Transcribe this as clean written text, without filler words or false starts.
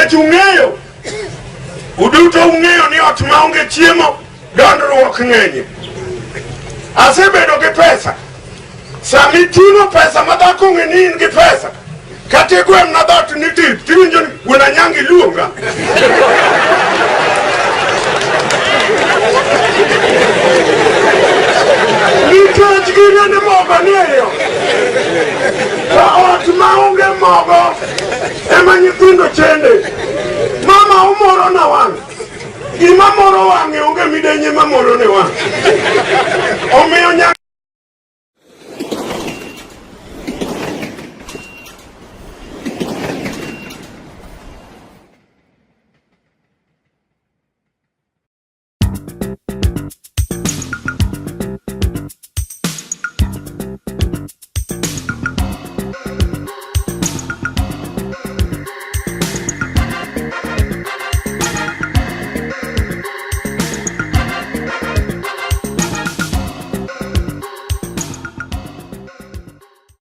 nikech ung'eyo, uduto ung'eyo ni ot maonge chiemo dondruok ng'enye. Asebedo gi pesa, sami ting'o pesa madhako ng'e ni in gi pesa, kata igwem na dhot ni tip, tiwinjo ni wuon Anyangi luonga. Nikech gine ni mogo niyo, to ot maonge mogo ema nyithindo chende. Mama umoro na wang', gima moro wang'e onge midenye mamoro ne wang'.